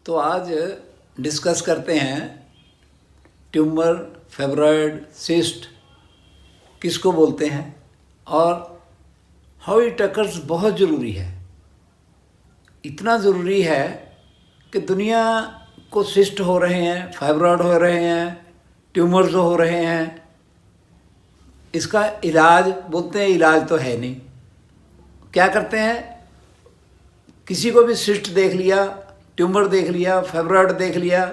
तो आज डिस्कस करते हैं ट्यूमर, फाइब्रॉयड, सिस्ट किसको बोलते हैं और हाउ इट अकर्स। बहुत ज़रूरी है, इतना ज़रूरी है कि दुनिया को सिस्ट हो रहे हैं, फाइब्रॉयड हो रहे हैं, ट्यूमर्स हो रहे हैं। इसका इलाज बोलते हैं, इलाज तो है नहीं। क्या करते हैं, किसी को भी सिस्ट देख लिया, ट्यूमर देख लिया, फाइब्रॉयड देख लिया,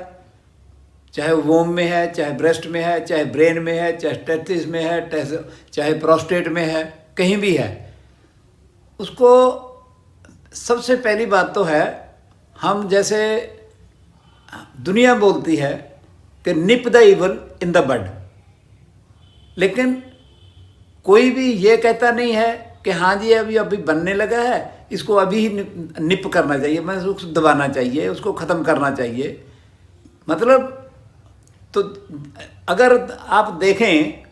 चाहे वोम में है, चाहे ब्रेस्ट में है, चाहे ब्रेन में है, चाहे टेस्टिस में है, चाहे प्रोस्टेट में है, कहीं भी है, उसको सबसे पहली बात तो है, हम जैसे दुनिया बोलती है कि nip the evil in the bud, लेकिन कोई भी ये कहता नहीं है कि हाँ जी अभी बनने लगा है, इसको अभी ही निप करना चाहिए, मैं उसको दबाना चाहिए, उसको ख़त्म करना चाहिए। मतलब तो अगर आप देखें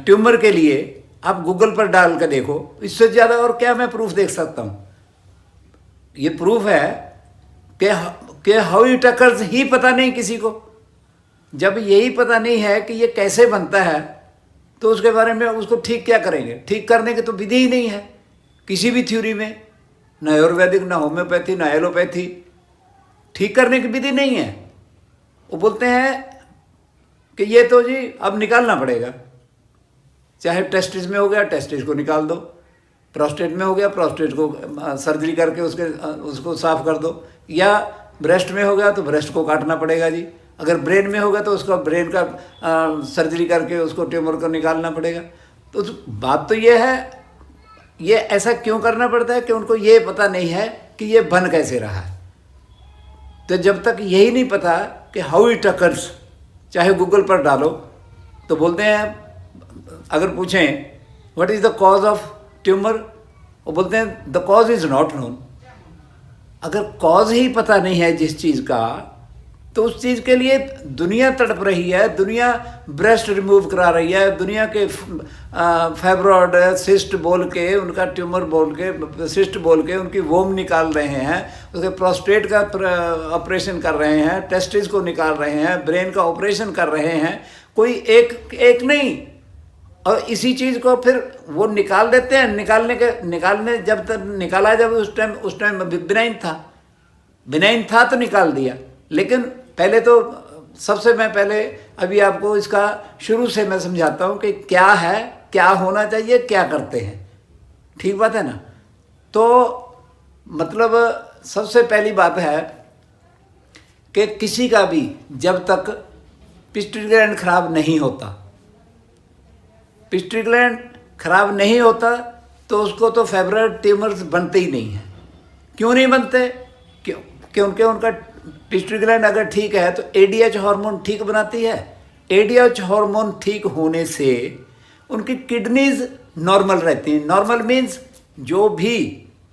ट्यूमर के लिए आप गूगल पर डाल कर देखो, इससे ज़्यादा और क्या मैं प्रूफ देख सकता हूँ। ये प्रूफ है कि हाउ इट अकर्स ही पता नहीं किसी को। जब यही पता नहीं है कि ये कैसे बनता है तो उसके बारे में उसको ठीक क्या करेंगे। ठीक करने की तो विधि ही नहीं है किसी भी थ्योरी में, ना आयुर्वेदिक, ना होम्योपैथी, ना एलोपैथी। ठीक करने की विधि नहीं है। वो बोलते हैं कि ये तो जी अब निकालना पड़ेगा, चाहे टेस्टिस में हो गया टेस्टिस को निकाल दो, प्रोस्टेट में हो गया प्रोस्टेट को सर्जरी करके उसको साफ कर दो, या ब्रेस्ट में हो गया तो ब्रेस्ट को काटना पड़ेगा जी, अगर ब्रेन में होगा तो उसका ब्रेन का सर्जरी करके उसको ट्यूमर को निकालना पड़ेगा। तो बात तो ये है, ये ऐसा क्यों करना पड़ता है कि उनको ये पता नहीं है कि ये बन कैसे रहा है। तो जब तक यही नहीं पता कि हाउ इट अकर्स, चाहे गूगल पर डालो तो बोलते हैं, अगर पूछें what is the cause of tumour, वो बोलते हैं the cause is not known. अगर कॉज ही पता नहीं है जिस चीज़ का, तो उस चीज़ के लिए दुनिया तड़प रही है, दुनिया ब्रेस्ट रिमूव करा रही है, दुनिया के फाइब्रॉयड, सिस्ट बोल के, उनका ट्यूमर बोल के, सिस्ट बोल के उनकी वोम निकाल रहे हैं, उसके प्रोस्टेट का ऑपरेशन कर रहे हैं, टेस्टिस को निकाल रहे हैं, ब्रेन का ऑपरेशन कर रहे हैं, कोई एक नहीं। और इसी चीज़ को फिर वो निकाल देते हैं। निकालने जब तक निकाला, जब उस टाइम बिनाइन था तो निकाल दिया। लेकिन पहले तो सबसे मैं पहले अभी आपको इसका शुरू से मैं समझाता हूँ कि क्या है, क्या होना चाहिए, क्या करते हैं। ठीक बात है ना। तो मतलब सबसे पहली बात है कि किसी का भी जब तक पिट्यूटरी ग्लैंड खराब नहीं होता, पिट्यूटरी ग्लैंड खराब नहीं होता तो उसको तो फाइब्रॉयड ट्यूमर्स बनते ही नहीं हैं। क्यों नहीं बनते? क्योंकि उनका पिट्यूटरी ग्लैंड अगर ठीक है तो एडीएच हार्मोन ठीक बनाती है। एडीएच हार्मोन ठीक होने से उनकी किडनीज नॉर्मल रहती हैं। नॉर्मल मीन्स जो भी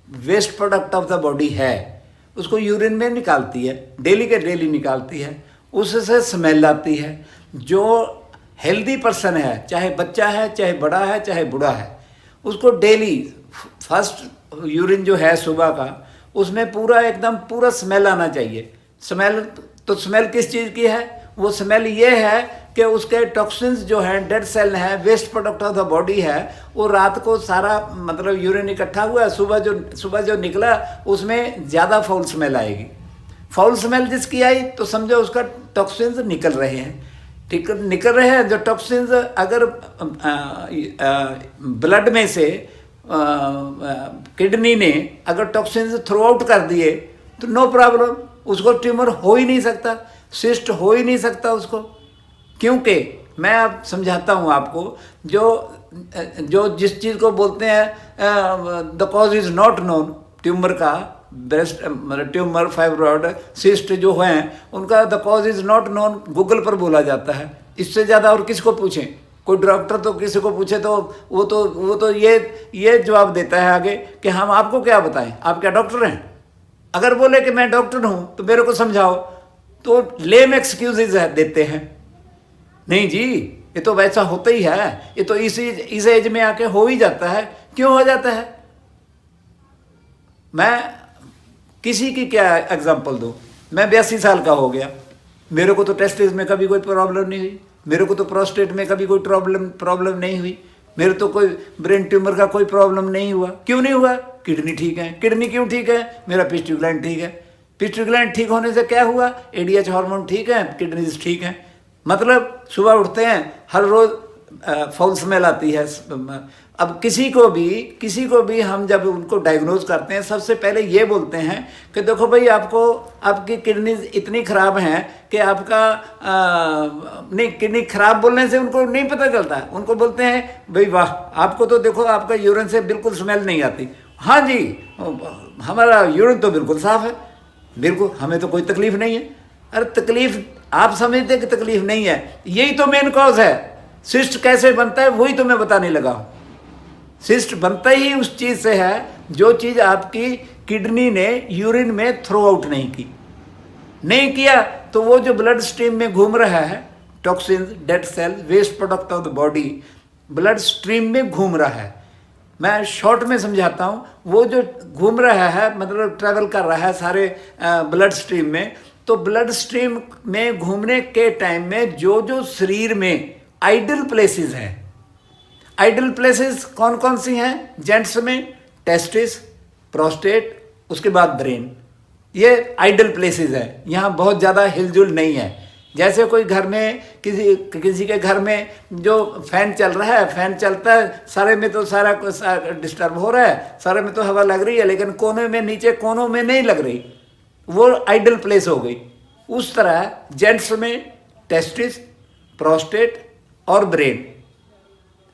waste product of the body है उसको यूरिन में निकालती है, डेली के डेली निकालती है, उससे स्मेल आती है। जो हेल्दी पर्सन है, चाहे बच्चा है, चाहे बड़ा है, चाहे बूढ़ा है, उसको डेली फर्स्ट यूरिन जो है सुबह का, उसमें पूरा एकदम पूरा स्मेल आना चाहिए। स्मेल तो स्मेल किस चीज़ की है? वो स्मेल ये है कि उसके टॉक्सिन्स जो हैं, डेड सेल हैं, waste product of the body है, वो रात को सारा मतलब यूरिन इकट्ठा हुआ, सुबह जो निकला उसमें ज़्यादा फाउल स्मेल आएगी। फाउल स्मेल जिसकी आई तो समझो उसका टॉक्सिन्स निकल रहे हैं। ठीक निकल रहे हैं जो टॉक्सिन्स, अगर ब्लड में से किडनी ने अगर टॉक्सिन्स थ्रो आउट कर दिए तो नो प्रॉब्लम, उसको ट्यूमर हो ही नहीं सकता, सिस्ट हो ही नहीं सकता उसको। क्योंकि मैं अब समझाता हूँ आपको, जो जिस चीज़ को बोलते हैं the cause is not known, tumour का, ब्रेस्ट ट्यूमर, फाइब्रॉयड, सिस्ट जो हैं उनका the cause is not known Google पर बोला जाता है। इससे ज़्यादा और किसको पूछें? कोई डॉक्टर तो किसी को पूछे तो वो तो ये जवाब देता है आगे कि हम आपको क्या बताएं, आप क्या डॉक्टर हैं? अगर बोले कि मैं डॉक्टर हूँ तो मेरे को समझाओ, तो लेम एक्सक्यूजेज देते हैं। नहीं जी, ये तो वैसा होता ही है, ये तो इस एज में आके हो ही जाता है। क्यों हो जाता है? मैं किसी की क्या एग्जाम्पल दूँ? मैं 82 साल का हो गया, मेरे को तो टेस्टिस में कभी कोई प्रॉब्लम नहीं हुई, मेरे को तो प्रोस्टेट में कभी कोई प्रॉब्लम नहीं हुई, मेरे तो कोई ब्रेन ट्यूमर का कोई प्रॉब्लम नहीं हुआ। क्यों नहीं हुआ? किडनी ठीक है। किडनी क्यों ठीक है? मेरा पिट्यूटरी ग्लैंड ठीक है। पिट्यूटरी ग्लैंड ठीक होने से क्या हुआ? एडीएच हार्मोन ठीक है, किडनीज ठीक है। मतलब सुबह उठते हैं, हर रोज फाउल स्मेल आती है। अब किसी को भी हम जब उनको डायग्नोज करते हैं, सबसे पहले ये बोलते हैं कि देखो भाई, आपकी किडनीज इतनी ख़राब हैं कि आपका नहीं, किडनी खराब बोलने से उनको नहीं पता चलता। उनको बोलते हैं भाई वाह, आपको तो देखो आपका यूरिन से बिल्कुल स्मेल नहीं आती। हाँ जी, हमारा यूरिन तो बिल्कुल साफ है, बिल्कुल, हमें तो कोई तकलीफ नहीं है। अरे तकलीफ आप समझते कि तकलीफ नहीं है, यही तो मेन कॉज है। सिस्ट कैसे बनता है वही तो मैं बताने लगा हूँ। सिस्ट बनता ही उस चीज़ से है जो चीज़ आपकी किडनी ने यूरिन में थ्रो आउट नहीं किया, तो वो जो ब्लड स्ट्रीम में घूम रहा है, toxins, dead cell, waste product of the body blood stream में घूम रहा है। मैं शॉर्ट में समझाता हूँ, वो जो घूम रहा है मतलब ट्रैवल कर रहा है सारे ब्लड स्ट्रीम में, तो ब्लड स्ट्रीम में घूमने के टाइम में जो शरीर में आइडल प्लेसेस हैं, आइडल प्लेसेस कौन कौन सी हैं? जेंट्स में टेस्टिस, प्रोस्टेट, उसके बाद ब्रेन, ये आइडल प्लेसेस है। यहाँ बहुत ज़्यादा हिलजुल नहीं है। जैसे कोई घर में किसी के घर में जो फैन चल रहा है, फैन चलता है, सारे में तो सारा डिस्टर्ब हो रहा है, सारे में तो हवा लग रही है, लेकिन कोने में, नीचे कोनों में नहीं लग रही, वो आइडल प्लेस हो गई। उस तरह जेंट्स में टेस्टिस, प्रोस्टेट और ब्रेन।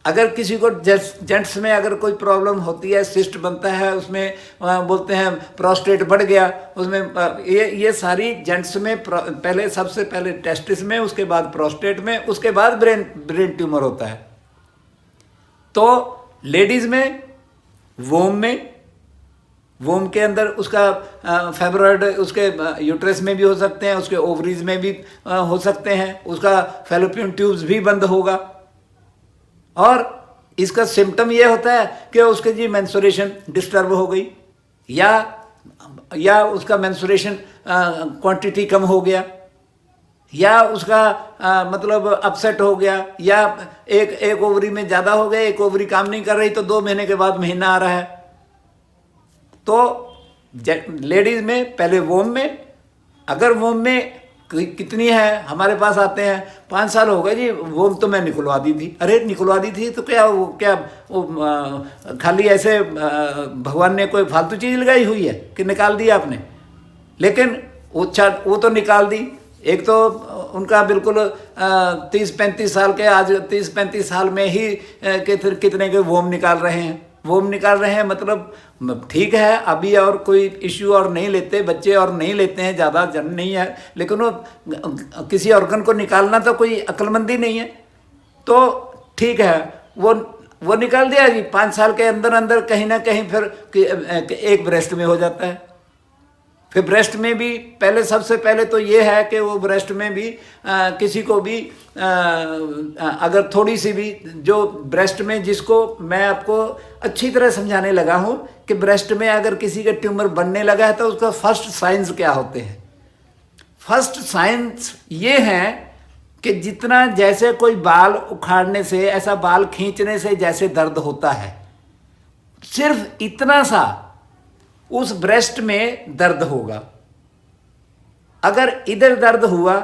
अगर किसी को जेंट्स में अगर कोई प्रॉब्लम होती है, सिस्ट बनता है, उसमें बोलते हैं प्रोस्टेट बढ़ गया, उसमें ये सारी जेंट्स में पहले, सबसे पहले टेस्टिस में, उसके बाद प्रोस्टेट में, उसके बाद ब्रेन ट्यूमर होता है। तो लेडीज में वोम के अंदर उसका फाइब्रॉइड उसके यूट्रस में भी हो सकते हैं, उसके ओवरीज में भी हो सकते हैं, उसका फैलोपियन ट्यूब्स भी बंद होगा। और इसका सिम्टम ये होता है कि उसके जी मेंस्ट्रुएशन डिस्टर्ब हो गई, या उसका मेंस्ट्रुएशन क्वांटिटी कम हो गया, या उसका मतलब अपसेट हो गया, या एक ओवरी में ज़्यादा हो गया, एक ओवरी काम नहीं कर रही, तो 2 महीने के बाद महीना आ रहा है। तो लेडीज में पहले वोम में, अगर वोम में कितनी है, हमारे पास आते हैं 5 साल हो गए जी, वोम तो मैं निकलवा दी थी। अरे निकलवा दी थी तो क्या खाली ऐसे भगवान ने कोई फालतू चीज़ लगाई हुई है कि निकाल दी आपने? लेकिन वो तो निकाल दी। एक तो उनका बिल्कुल 30-35 साल के, आज 30-35 साल में ही कितने के वोम निकाल रहे हैं। वोम निकाल रहे हैं मतलब ठीक है, अभी और कोई इश्यू और नहीं लेते, बच्चे और नहीं लेते हैं, ज़्यादा जन्म नहीं है, लेकिन वो किसी ऑर्गन को निकालना तो कोई अक्लमंदी नहीं है। तो ठीक है, वो निकाल दिया जी, 5 साल के अंदर कहीं ना कहीं फिर एक ब्रेस्ट में हो जाता है। फिर ब्रेस्ट में भी पहले, सबसे पहले तो ये है कि वो ब्रेस्ट में भी किसी को भी अगर थोड़ी सी भी, जो ब्रेस्ट में, जिसको मैं आपको अच्छी तरह समझाने लगा हूँ कि ब्रेस्ट में अगर किसी का ट्यूमर बनने लगा है तो उसका फर्स्ट साइंस क्या होते हैं। फर्स्ट साइंस ये हैं कि जितना, जैसे कोई बाल उखाड़ने से, ऐसा बाल खींचने से जैसे दर्द होता है, सिर्फ इतना सा उस ब्रेस्ट में दर्द होगा। अगर इधर दर्द हुआ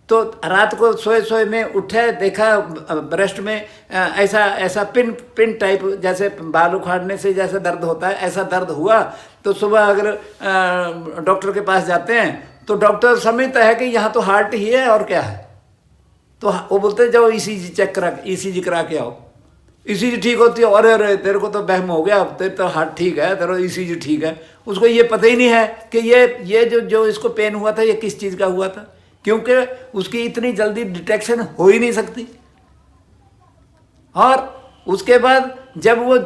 तो रात को सोए में उठे, देखा ब्रेस्ट में ऐसा पिन टाइप, जैसे बाल उखाड़ने से जैसे दर्द होता है, ऐसा दर्द हुआ, तो सुबह अगर डॉक्टर के पास जाते हैं तो डॉक्टर समझता है कि यहाँ तो हार्ट ही है और क्या है, तो वो बोलते हैं जाओ ईसीजी चेक करा, ईसीजी करा के आओ। ईसीजी ठीक होती है, अरे तेरे को तो बहम हो गया, तेरे तो हार्ट ठीक है, तेरा ईसीजी ठीक है। उसको ये पता ही नहीं है कि ये जो इसको पेन हुआ था ये किस चीज़ का हुआ था, क्योंकि उसकी इतनी जल्दी डिटेक्शन हो ही नहीं सकती। और उसके बाद जब वो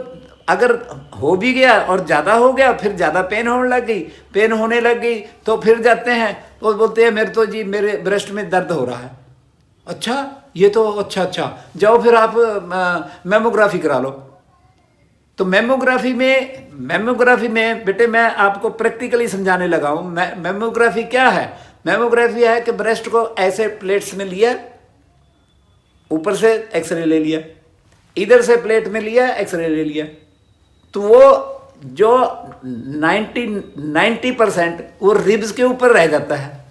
अगर हो भी गया और ज़्यादा हो गया, फिर ज़्यादा पेन होने लग गई, तो फिर जाते हैं तो बोलते हैं मेरे ब्रेस्ट में दर्द हो रहा है। अच्छा, ये तो अच्छा, जाओ फिर आप मेमोग्राफी करा लो। तो मेमोग्राफी में बेटे मैं आपको प्रैक्टिकली समझाने लगा हूँ। मेमोग्राफी क्या है? मेमोग्राफी है कि ब्रेस्ट को ऐसे प्लेट्स में लिया, ऊपर से एक्सरे ले लिया, इधर से प्लेट में लिया, एक्सरे ले लिया, तो वो जो 90% वो रिब्स के ऊपर रह जाता है।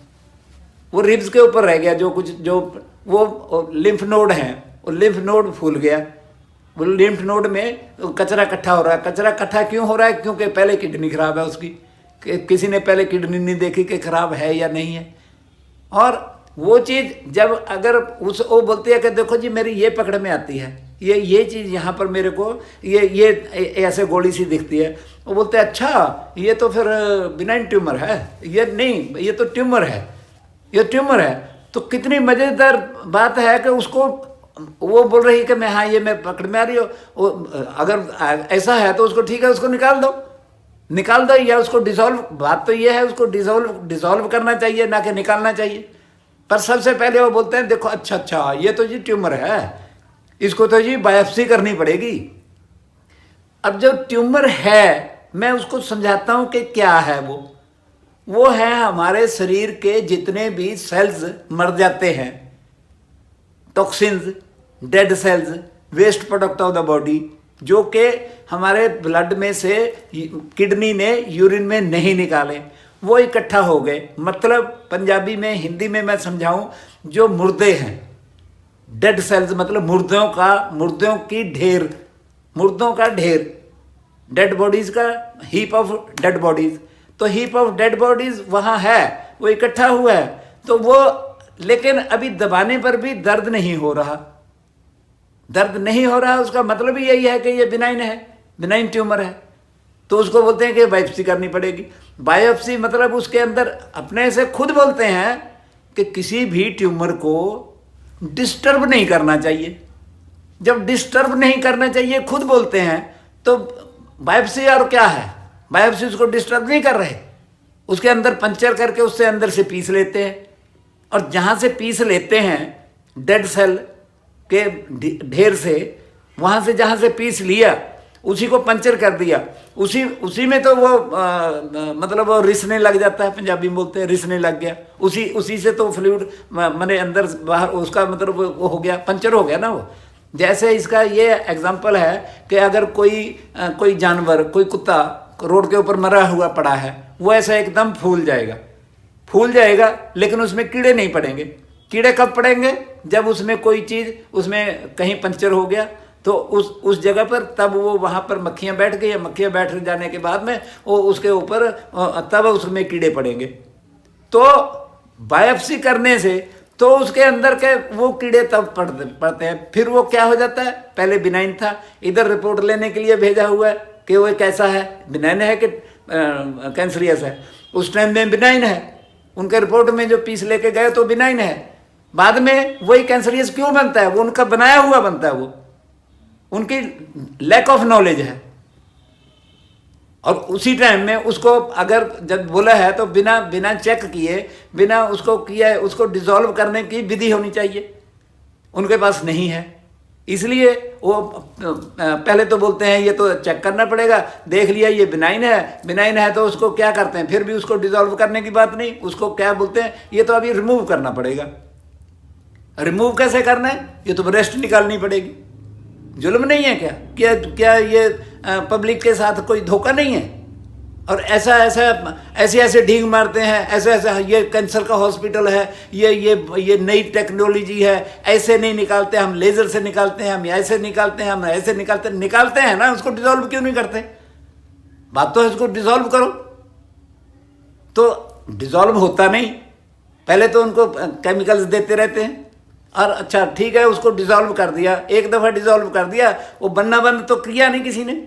वो रिब्स के ऊपर रह गया जो कुछ, जो वो लिम्फ नोड हैं, वो लिम्फ नोड फूल गया। वो लिम्फ नोड में कचरा इकट्ठा हो रहा है। कचरा इकट्ठा क्यों हो रहा है? क्योंकि पहले किडनी खराब है उसकी, किसी ने पहले किडनी नहीं देखी कि खराब है या नहीं है। और वो चीज़ जब अगर वो बोलती है कि देखो जी मेरी ये पकड़ में आती है, ये चीज़ यहाँ पर मेरे को ये ऐसे गोली सी दिखती है, वो बोलते हैं अच्छा ये तो फिर बिनाइन ट्यूमर है, ये नहीं, ये तो ट्यूमर है, ये ट्यूमर है। तो कितनी मज़ेदार बात है कि उसको वो बोल रही है कि मैं, हाँ ये मैं पकड़ में आ रही हो, अगर ऐसा है तो उसको ठीक है, उसको निकाल दो या उसको डिसॉल्व। बात तो ये है उसको डिसॉल्व करना चाहिए, ना कि निकालना चाहिए। पर सबसे पहले वो बोलते हैं देखो अच्छा ये तो जी ट्यूमर है, इसको तो जी बायोप्सी करनी पड़ेगी। अब जो ट्यूमर है मैं उसको समझाता हूँ कि क्या है। वो है हमारे शरीर के जितने भी सेल्स मर जाते हैं, toxins, dead cells, waste product of the body, जो कि हमारे ब्लड में से किडनी ने यूरिन में नहीं निकाले, वो इकट्ठा हो गए। मतलब पंजाबी में, हिंदी में मैं समझाऊं, जो मुर्दे हैं, डेड सेल्स मतलब मुर्दों का ढेर, डेड बॉडीज का हीप ऑफ डेड बॉडीज। तो हीप ऑफ डेड बॉडीज वहाँ है, वो इकट्ठा हुआ है। तो वो, लेकिन अभी दबाने पर भी दर्द नहीं हो रहा। उसका मतलब ही यही है कि ये बिनाइन है, बिनाइन ट्यूमर है। तो उसको बोलते हैं कि बायोप्सी करनी पड़ेगी। बायोप्सी मतलब उसके अंदर अपने से खुद बोलते हैं कि किसी भी ट्यूमर को डिस्टर्ब नहीं करना चाहिए। जब डिस्टर्ब नहीं करना चाहिए खुद बोलते हैं, तो बायोप्सी और क्या है? बायोप्सी उसको डिस्टर्ब नहीं कर रहे, उसके अंदर पंचर करके उससे अंदर से पीस लेते हैं। और जहाँ से पीस लेते हैं डेड सेल के ढेर से, वहाँ से जहाँ से पीस लिया उसी को पंचर कर दिया, उसी में तो वो मतलब वो रिसने लग जाता है, पंजाबी में बोलते हैं रिसने लग गया। उसी से तो फ्लूइड मैंने अंदर बाहर, उसका मतलब वो हो गया, पंचर हो गया ना वो। जैसे इसका ये एग्जांपल है कि अगर कोई जानवर, कोई कुत्ता रोड के ऊपर मरा हुआ पड़ा है, वो ऐसा एकदम फूल जाएगा, लेकिन उसमें कीड़े नहीं पड़ेंगे। कीड़े कब पड़ेंगे? जब उसमें कोई चीज़, उसमें कहीं पंचर हो गया तो उस जगह पर, तब वो वहाँ पर मक्खियाँ बैठ गई, मक्खियाँ बैठ जाने के बाद में वो उसके ऊपर, तब उसमें कीड़े पड़ेंगे। तो बायोप्सी करने से तो उसके अंदर के वो कीड़े तब पड़ते हैं। फिर वो क्या हो जाता है? पहले बिनाइन था, इधर रिपोर्ट लेने के लिए भेजा हुआ है कि वो कैसा है, बिनाइन है कि कैंसरियस है। उस टाइम में बिनाइन है, उनके रिपोर्ट में जो पीस लेके गए तो बिनाइन है। बाद में वही कैंसरियस क्यों बनता है? वो उनका बनाया हुआ बनता है, वो उनकी लैक ऑफ नॉलेज है। और उसी टाइम में उसको अगर जब बोला है तो बिना चेक किए, बिना उसको किया, उसको डिसॉल्व करने की विधि होनी चाहिए, उनके पास नहीं है। इसलिए वो पहले तो बोलते हैं ये तो चेक करना पड़ेगा, देख लिया ये बिनाइन है तो उसको क्या करते हैं? फिर भी उसको डिसॉल्व करने की बात नहीं, उसको क्या बोलते हैं? ये तो अभी रिमूव करना पड़ेगा। रिमूव कैसे करना है? ये तो ब्रेस्ट निकालनी पड़ेगी। जुल्म नहीं है क्या ये पब्लिक के साथ कोई धोखा नहीं है? और ऐसे ढींग मारते हैं, ऐसा ये कैंसर का हॉस्पिटल है, ये नई टेक्नोलॉजी है, ऐसे नहीं निकालते, हम लेजर से निकालते हैं, हम ऐसे निकालते हैं, हम ऐसे निकालते हैं ना। उसको डिसॉल्व क्यों नहीं करते? बात तो है उसको डिसॉल्व करो। तो डिसॉल्व होता नहीं, पहले तो उनको केमिकल्स देते रहते हैं। और अच्छा ठीक है, उसको डिसॉल्व कर दिया, एक दफ़ा डिसॉल्व कर दिया, वो बनना बंद तो किया नहीं किसी ने।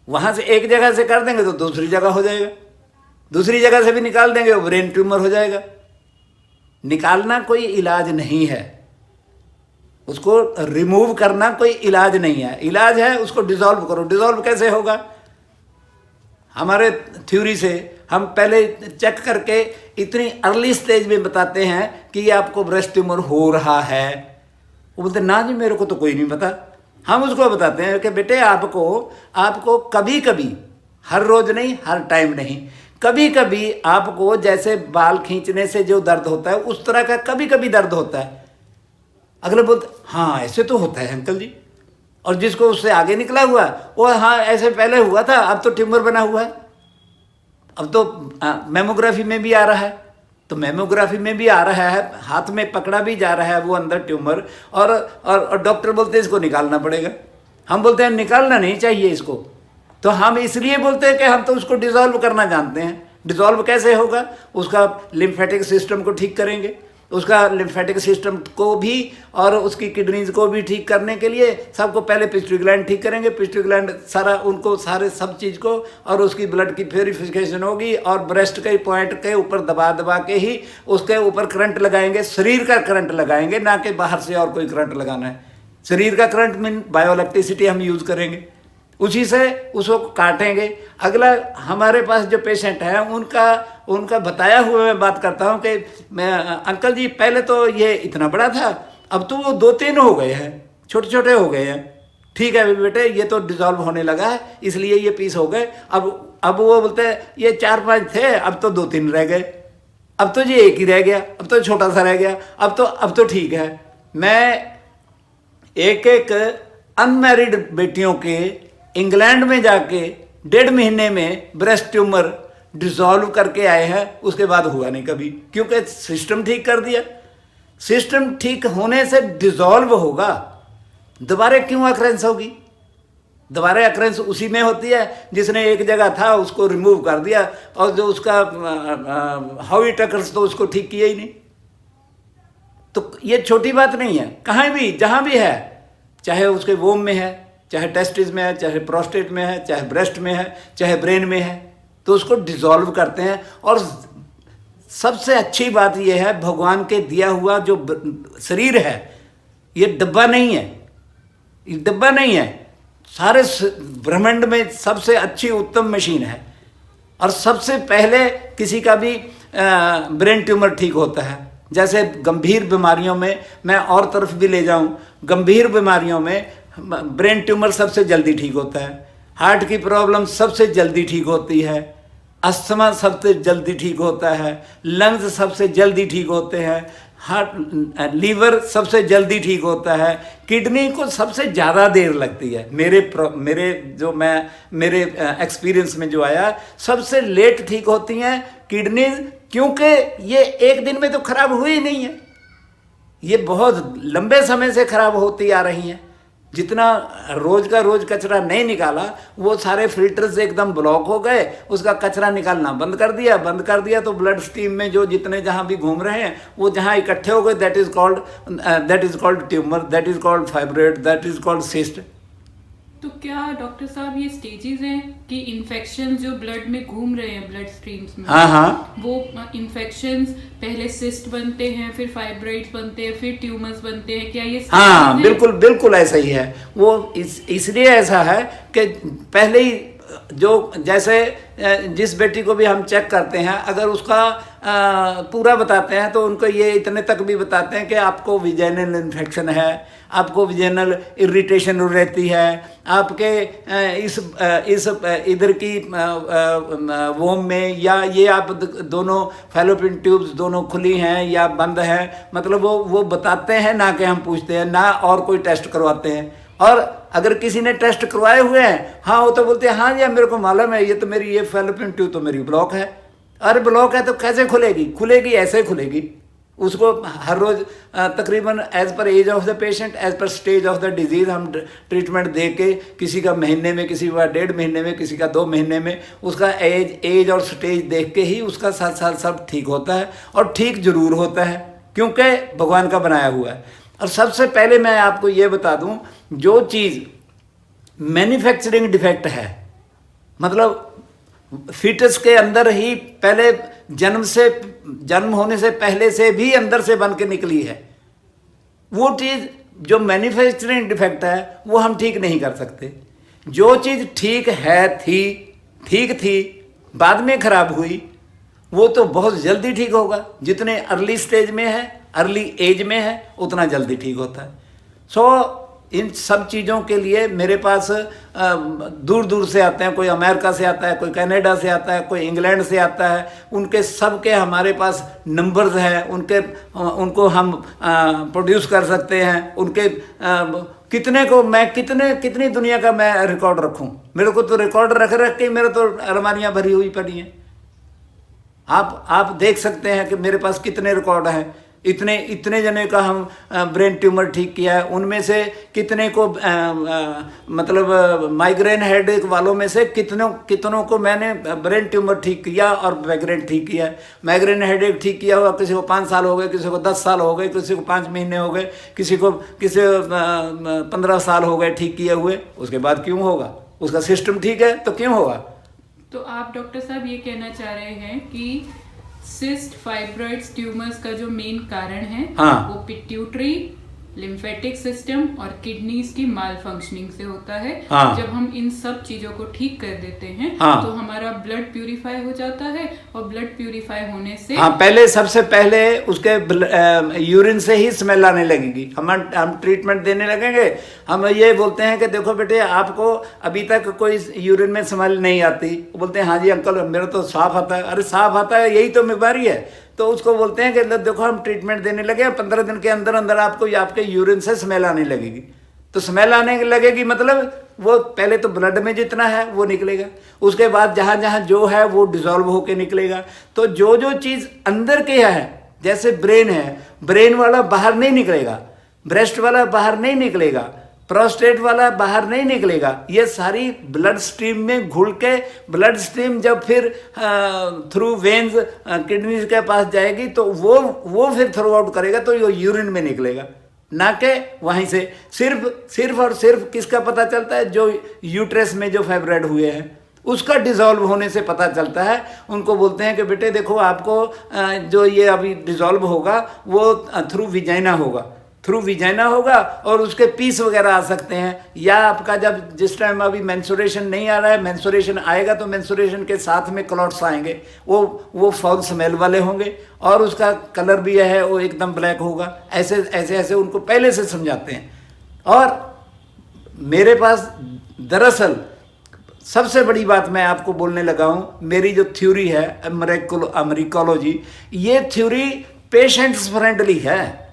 वहाँ से एक जगह से कर देंगे तो दूसरी जगह हो जाएगा, दूसरी जगह से भी निकाल देंगे वो ब्रेन ट्यूमर हो जाएगा। निकालना कोई इलाज नहीं है, उसको रिमूव करना कोई इलाज नहीं है। इलाज है उसको डिसॉल्व करो। डिसॉल्व कैसे होगा? हमारे थ्योरी से हम पहले चेक करके इतनी अर्ली स्टेज में बताते हैं कि ये आपको ब्रेस्ट ट्यूमर हो रहा है। वो बोलते ना जी मेरे को तो कोई नहीं पता। हम उसको बताते हैं कि बेटे आपको कभी कभी, हर रोज नहीं, हर टाइम नहीं, कभी कभी आपको जैसे बाल खींचने से जो दर्द होता है उस तरह का कभी कभी दर्द होता है। अगले बोलते हाँ ऐसे तो होता है अंकल जी, और जिसको उससे आगे निकला हुआ वो हाँ ऐसे पहले हुआ था, अब तो ट्यूमर बना हुआ है, अब तो मेमोग्राफी में भी आ रहा है। तो मेमोग्राफी में भी आ रहा है, हाथ में पकड़ा भी जा रहा है वो अंदर ट्यूमर, और डॉक्टर बोलते हैं इसको निकालना पड़ेगा। हम बोलते हैं निकालना नहीं चाहिए इसको, तो हम इसलिए बोलते हैं कि हम तो उसको डिसॉल्व करना जानते हैं। डिसॉल्व कैसे होगा? उसका लिम्फेटिक सिस्टम को ठीक करेंगे, उसका लिम्फेटिक सिस्टम को भी और उसकी किडनीज को भी ठीक करने के लिए सबको पहले पिट्यूटरी ग्लैंड ठीक करेंगे। पिट्यूटरी ग्लैंड सारा उनको सारे सब चीज़ को, और उसकी ब्लड की प्योरीफिकेशन होगी, और ब्रेस्ट के पॉइंट के ऊपर दबा दबा के ही उसके ऊपर करंट लगाएंगे, शरीर का करंट लगाएंगे, ना कि बाहर से और कोई करंट लगाना है। शरीर का करंट मीन बायोइलेक्ट्रिसिटी हम यूज़ करेंगे, उसी से उसको काटेंगे। अगला हमारे पास जो पेशेंट है उनका बताया हुआ मैं बात करता हूँ कि मैं अंकल जी पहले तो ये इतना बड़ा था, अब तो वो 2-3 हो गए हैं, छोटे छोटे हो गए हैं। ठीक है बेटे ये तो डिसॉल्व होने लगा है इसलिए ये पीस हो गए। अब वो बोलते हैं ये 4-5 थे, अब तो 2-3 रह गए, अब तो ये एक ही रह गया, अब तो छोटा सा रह गया, अब तो ठीक है। मैं एक अनमैरिड बेटियों के इंग्लैंड में जाके 1.5 महीने में ब्रेस्ट ट्यूमर डिसॉल्व करके आए हैं, उसके बाद हुआ नहीं कभी, क्योंकि सिस्टम ठीक कर दिया। सिस्टम ठीक होने से डिसॉल्व होगा, दोबारा क्यों अक्रेंस होगी? दोबारा अक्रेंस उसी में होती है जिसने एक जगह था उसको रिमूव कर दिया, और जो उसका हाउ इट अकर्स तो उसको ठीक किया ही नहीं। तो ये छोटी बात नहीं है, कहीं भी जहां भी है, चाहे उसके वोम में है, चाहे टेस्टिस में है, चाहे प्रोस्टेट में है, चाहे ब्रेस्ट में है, चाहे ब्रेन में है, तो उसको डिसॉल्व करते हैं। और सबसे अच्छी बात यह है भगवान के दिया हुआ जो शरीर है ये डब्बा नहीं है, ये डब्बा नहीं है, सारे ब्रह्मांड में सबसे अच्छी उत्तम मशीन है। और सबसे पहले किसी का भी ब्रेन ट्यूमर ठीक होता है। जैसे गंभीर बीमारियों में, मैं और तरफ भी ले जाऊं, गंभीर बीमारियों में ब्रेन ट्यूमर सबसे जल्दी ठीक होता है, हार्ट की प्रॉब्लम सबसे जल्दी ठीक होती है, अस्थमा सबसे जल्दी ठीक होता है, लंग्स सबसे जल्दी ठीक होते हैं, हार्ट लीवर सबसे जल्दी ठीक होता है, किडनी को सबसे ज़्यादा देर लगती है। मेरे एक्सपीरियंस में जो आया, सबसे लेट ठीक होती हैं किडनीज, क्योंकि ये एक दिन में तो खराब हुई नहीं है, ये बहुत लंबे समय से खराब होती आ रही हैं। जितना रोज का रोज कचरा नहीं निकाला, वो सारे फिल्टर्स एकदम ब्लॉक हो गए, उसका कचरा निकालना बंद कर दिया तो ब्लड स्ट्रीम में जो जितने जहाँ भी घूम रहे हैं वो जहाँ इकट्ठे हो गए, that is called tumour, that is called fibroid, that is called cyst. तो क्या डॉक्टर साहब ये स्टेजेस हैं कि इन्फेक्शन जो ब्लड में घूम रहे हैं, ब्लड स्ट्रीम्स में, हाँ, वो इन्फेक्शंस पहले सिस्ट बनते हैं, फिर फाइब्रोइड्स बनते हैं, फिर ट्यूमर्स बनते हैं, क्या ये? हाँ बिल्कुल ऐसा ही है। वो इसलिए ऐसा है कि पहले ही जो जैसे जिस बेटी को भी हम चेक करते हैं, अगर उसका पूरा बताते हैं तो उनको ये इतने तक भी बताते हैं कि आपको विजेनल इन्फेक्शन है, आपको विजेनल इरिटेशन रहती है, आपके इस इधर की वोम में, या ये आप दोनों फैलोपियन ट्यूब्स दोनों खुली हैं या बंद हैं, मतलब वो बताते हैं, ना कि हम पूछते हैं, ना और कोई टेस्ट करवाते हैं। और अगर किसी ने टेस्ट करवाए हुए हैं, हाँ वो तो बोलते हैं हाँ जी मेरे को मालूम है, ये तो मेरी ये फैलोपियन ट्यूब तो मेरी ब्लॉक है। अरे ब्लॉक है तो कैसे खुलेगी ऐसे खुलेगी। उसको हर रोज तकरीबन age per age of the patient, age per stage of the disease हम ट्रीटमेंट दे के, किसी का महीने में, किसी का 1.5 महीने में, किसी का 2 महीने में, उसका एज और स्टेज देख के ही उसका साथ सब ठीक होता है। और ठीक जरूर होता है क्योंकि भगवान का बनाया हुआ है। और सबसे पहले मैं आपको ये बता दूं, जो चीज़ मैन्युफैक्चरिंग डिफेक्ट है, मतलब फीटस के अंदर ही पहले जन्म होने से पहले से भी अंदर से बन के निकली है, वो चीज़ जो मैन्युफैक्चरिंग डिफेक्ट है वो हम ठीक नहीं कर सकते। जो चीज़ ठीक थी बाद में खराब हुई, वो तो बहुत जल्दी ठीक होगा। जितने अर्ली स्टेज में है, अर्ली एज में है, उतना जल्दी ठीक होता है। सो इन सब चीज़ों के लिए मेरे पास दूर दूर से आते हैं, कोई अमेरिका से आता है, कोई कनाडा से आता है, कोई इंग्लैंड से आता है, उनके सब के हमारे पास नंबर्स हैं, उनको हम प्रोड्यूस कर सकते हैं। उनके कितने को मैं कितनी दुनिया का मैं रिकॉर्ड रखूं? मेरे को तो रिकॉर्ड रख के मेरे तो अलमारियां भरी हुई पड़ी हैं। आप देख सकते हैं कि मेरे पास कितने रिकॉर्ड हैं। इतने जने का हम ब्रेन ट्यूमर ठीक किया है, उनमें से कितने को मतलब माइग्रेन हेडेक वालों में से कितनों को मैंने ब्रेन ट्यूमर ठीक किया और माइग्रेन ठीक किया है। माइग्रेन हेडेक ठीक किया हुआ किसी को 5 साल हो गए, किसी को 10 साल हो गए, किसी को 5 महीने हो गए, किसी 15 साल हो गए ठीक किए हुए। उसके बाद क्यों होगा? उसका सिस्टम ठीक है तो क्यों होगा? तो आप डॉक्टर साहब ये कहना चाह रहे हैं कि सिस्ट, फाइब्रॉइड्स, ट्यूमर्स का जो मेन कारण है वो पिट्यूटरी, लिम्फेटिक सिस्टम और किडनीज की माल फंक्शनिंग से होता है। जब हम इन सब चीजों को ठीक कर देते हैं तो हमारा ब्लड प्यूरिफाई हो जाता है, और ब्लड प्यूरिफाई होने से सबसे पहले उसके यूरिन से ही स्मेल आने लगेगी। हम ट्रीटमेंट देने लगेंगे, हम ये बोलते हैं कि देखो बेटे आपको अभी तक कोई यूरिन में स्मेल नहीं आती। बोलते हैं हाँ जी अंकल मेरा तो साफ आता है। अरे साफ आता है, यही तो बीमारी है। तो उसको बोलते हैं कि देखो हम ट्रीटमेंट देने लगे, 15 दिन के अंदर अंदर आपको आपके यूरिन से स्मेल आने लगेगी। तो स्मेल आने लगेगी मतलब वो पहले तो ब्लड में जितना है वो निकलेगा, उसके बाद जहाँ जहाँ जो है वो डिसॉल्व होके निकलेगा। तो जो चीज़ अंदर के है, जैसे ब्रेन है, ब्रेन वाला बाहर नहीं निकलेगा, ब्रेस्ट वाला बाहर नहीं निकलेगा, प्रोस्टेट वाला बाहर नहीं निकलेगा। ये सारी ब्लड स्ट्रीम में घुल के, ब्लड स्ट्रीम जब फिर थ्रू वेन्स किडनीज के पास जाएगी तो वो फिर थ्रू आउट करेगा तो ये यूरिन में निकलेगा, ना कि वहीं से। सिर्फ और सिर्फ किसका पता चलता है? जो यूट्रस में जो फाइब्रॉइड हुए हैं उसका डिसॉल्व होने से पता चलता है। उनको बोलते हैं कि बेटे देखो आपको जो ये अभी डिसॉल्व होगा वो थ्रू विजाइना होगा और उसके पीस वगैरह आ सकते हैं। या आपका जब जिस टाइम अभी मेंस्ट्रुएशन नहीं आ रहा है, मेंस्ट्रुएशन आएगा तो मेंस्ट्रुएशन के साथ में क्लॉट्स आएंगे, वो फाउल स्मेल वाले होंगे और उसका कलर भी है वो एकदम ब्लैक होगा। ऐसे उनको पहले से समझाते हैं। और मेरे पास दरअसल सबसे बड़ी बात मैं आपको बोलने लगा हूँ, मेरी जो थ्योरी है अमेरिकोलॉजी, ये थ्योरी पेशेंट्स फ्रेंडली है।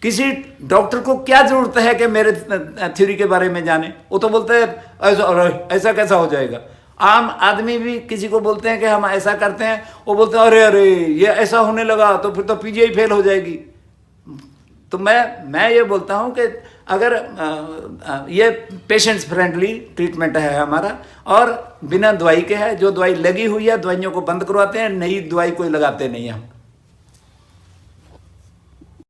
किसी डॉक्टर को क्या जरूरत है कि मेरे थ्योरी के बारे में जाने? वो तो बोलते हैं ऐसा कैसा हो जाएगा। आम आदमी भी किसी को बोलते हैं कि हम ऐसा करते हैं, वो बोलते हैं अरे ये ऐसा होने लगा तो फिर तो पीजीआई फेल हो जाएगी। तो मैं ये बोलता हूँ कि अगर ये पेशेंट्स फ्रेंडली ट्रीटमेंट है हमारा और बिना दवाई के है। जो दवाई लगी हुई है दवाइयों को बंद करवाते हैं, नई दवाई कोई लगाते नहीं हम।